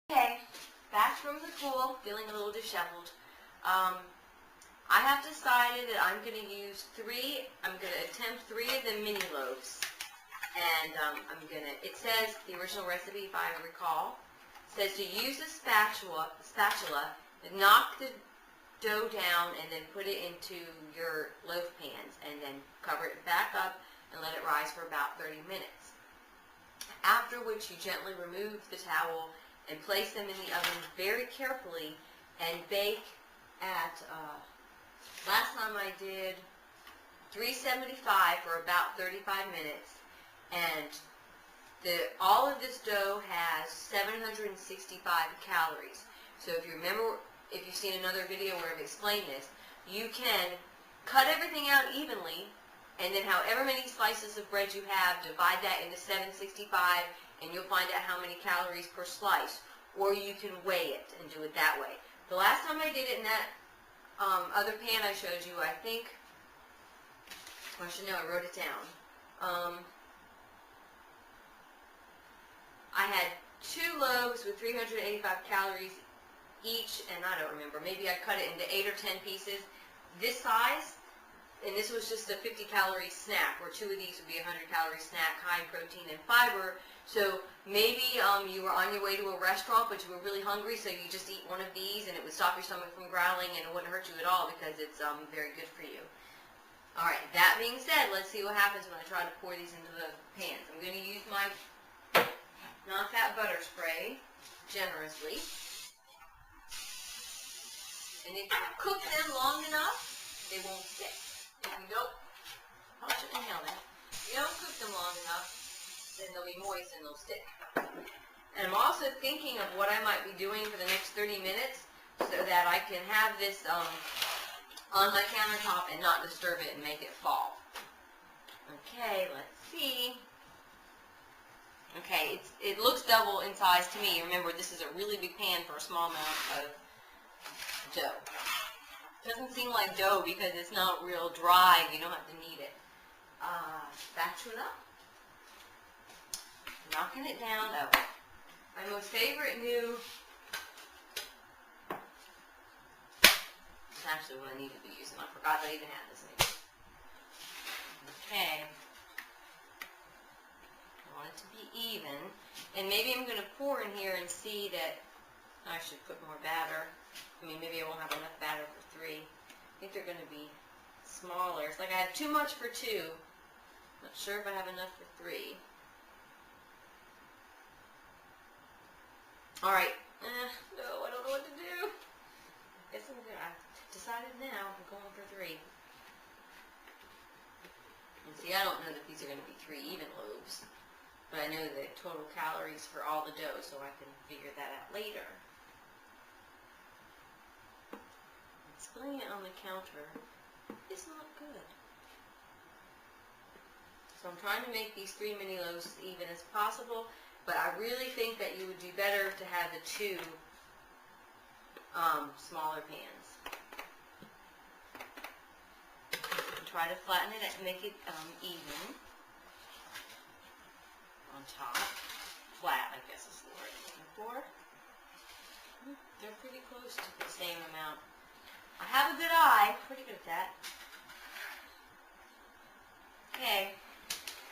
Okay, back from the pool, feeling a little disheveled. I have decided that I'm going to use I'm going to attempt 3 of the mini loaves. And it says, the original recipe, if I recall, says to use a spatula, knock the dough down and then put it into your loaf pans and then cover it back up and let it rise for about 30 minutes. After which you gently remove the towel and place them in the oven very carefully and bake at, last time I did 375 for about 35 minutes, and all of this dough has 765 calories. So if you remember, if you've seen another video where I've explained this, you can cut everything out evenly, and then however many slices of bread you have, divide that into 765, and you'll find out how many calories per slice. Or you can weigh it and do it that way. The last time I did it in that other pan I showed you, I think, I should know, I wrote it down. I had 2 loaves with 385 calories each, and I don't remember, maybe I cut it into 8 or 10 pieces. This size, and this was just a 50-calorie snack, where 2 of these would be a 100-calorie snack, high in protein and fiber. So maybe you were on your way to a restaurant, but you were really hungry, so you just eat one of these, and it would stop your stomach from growling, and it wouldn't hurt you at all because it's very good for you. All right, that being said, let's see what happens when I try to pour these into the pans. I'm going to use my non-fat butter spray generously. And if you cook them long enough, they won't stick. If you don't, I'll show you how then. If you don't cook them long enough, then they'll be moist and they'll stick. And I'm also thinking of what I might be doing for the next 30 minutes so that I can have this on my countertop and not disturb it and make it fall. Okay, let's see. Okay, it looks double in size to me. Remember, this is a really big pan for a small amount of dough. It doesn't seem like dough because it's not real dry and you don't have to knead it. Spatula. Knocking it down. Oh, my most favorite new, it's actually what I need to be using. I forgot that I even had this in it. Okay. I want it to be even. And maybe I'm going to pour in here and see that I should put more batter. I mean, maybe I won't have enough batter for 3. I think they're going to be smaller. It's like I have too much for 2. Not sure if I have enough for 3. Alright. No, I don't know what to do. I guess I've decided now I'm going for 3. And see, I don't know that these are going to be 3 even loaves. But I know the total calories for all the dough, so I can figure that out later. Spilling it on the counter is not good. So I'm trying to make these 3 mini loaves as even as possible, but I really think that you would do better to have the 2 smaller pans. Try to flatten it and make it even on top. Flat, I guess is the word I'm looking for. They're pretty close to the same amount. I have a good eye. Pretty good at that. Okay.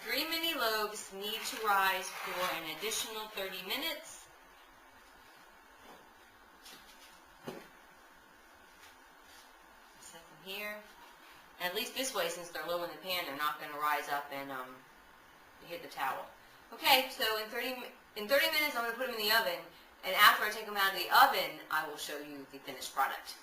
3 mini loaves need to rise for an additional 30 minutes. Set them here. And at least this way, since they're low in the pan, they're not going to rise up and hit the towel. Okay, so in 30 minutes, I'm going to put them in the oven. And after I take them out of the oven, I will show you the finished product.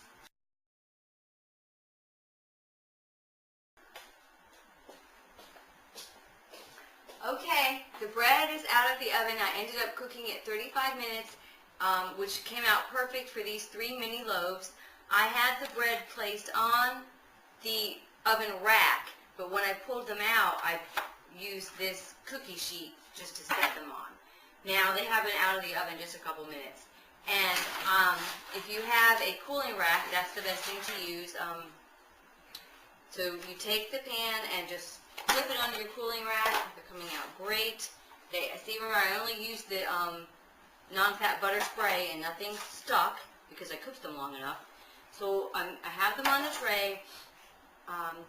Okay, the bread is out of the oven. I ended up cooking it 35 minutes, which came out perfect for these 3 mini loaves. I had the bread placed on the oven rack, but when I pulled them out, I used this cookie sheet just to set them on. Now, they have been out of the oven just a couple minutes. And if you have a cooling rack, that's the best thing to use. So you take the pan and just flip it onto your cooling rack. They're coming out great. See, remember, I only used the non-fat butter spray and nothing stuck because I cooked them long enough. So I have them on the tray,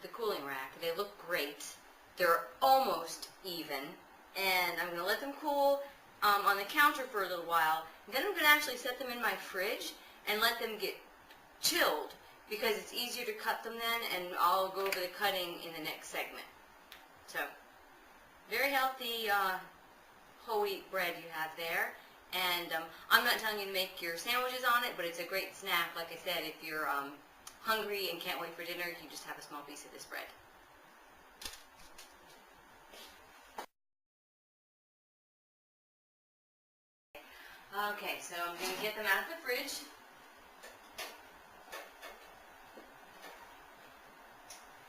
the cooling rack. They look great. They're almost even, and I'm going to let them cool on the counter for a little while. And then I'm going to actually set them in my fridge and let them get chilled because it's easier to cut them then, and I'll go over the cutting in the next segment. So, very healthy whole wheat bread you have there. And I'm not telling you to make your sandwiches on it, but it's a great snack. Like I said, if you're hungry and can't wait for dinner, you just have a small piece of this bread. Okay, so I'm going to get them out of the fridge.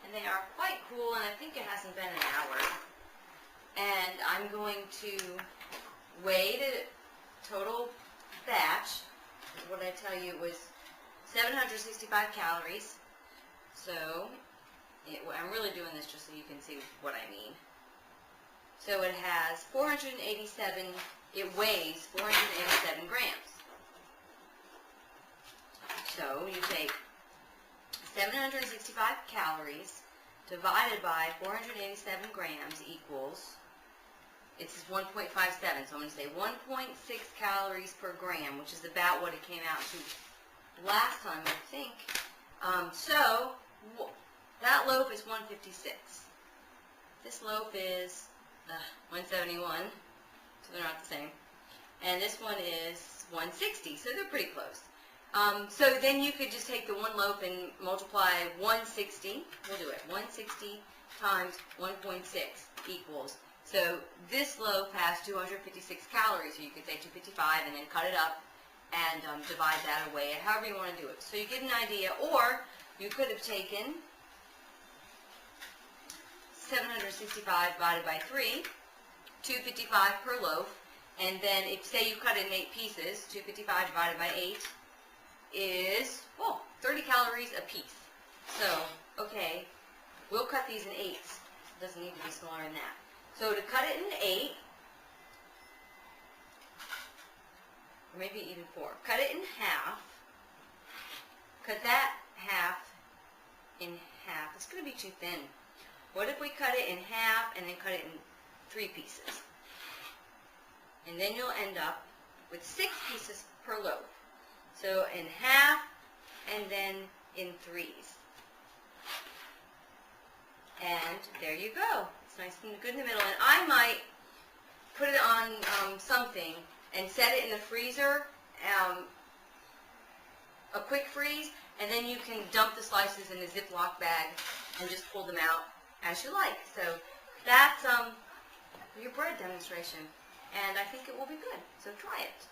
And they are quite cool, and I think it hasn't been an hour. And I'm going to weigh the total batch. What did I tell you? It was 765 calories. So, I'm really doing this just so you can see what I mean. So it has 487, it weighs 487 grams. So you take 765 calories divided by 487 grams equals, it's 1.57, so I'm going to say 1.6 calories per gram, which is about what it came out to last time, I think. So that loaf is 156. This loaf is 171, so they're not the same. And this one is 160, so they're pretty close. So then you could just take the one loaf and multiply 160. We'll do it. 160 times 1.6 equals. So this loaf has 256 calories, so you could say 255 and then cut it up and divide that away, however you want to do it. So you get an idea, or you could have taken 765 divided by 3, 255 per loaf, and then if, say you cut it in 8 pieces, 255 divided by 8 is, 30 calories a piece. So, okay, we'll cut these in 8s. It doesn't need to be smaller than that. So to cut it in 8, or maybe even 4, cut it in half, cut that half in half. It's going to be too thin. What if we cut it in half and then cut it in 3 pieces? And then you'll end up with 6 pieces per loaf. So in half and then in 3s. And there you go. It's nice and good in the middle. And I might put it on something and set it in the freezer, a quick freeze, and then you can dump the slices in a Ziploc bag and just pull them out as you like. So that's your bread demonstration, and I think it will be good. So try it.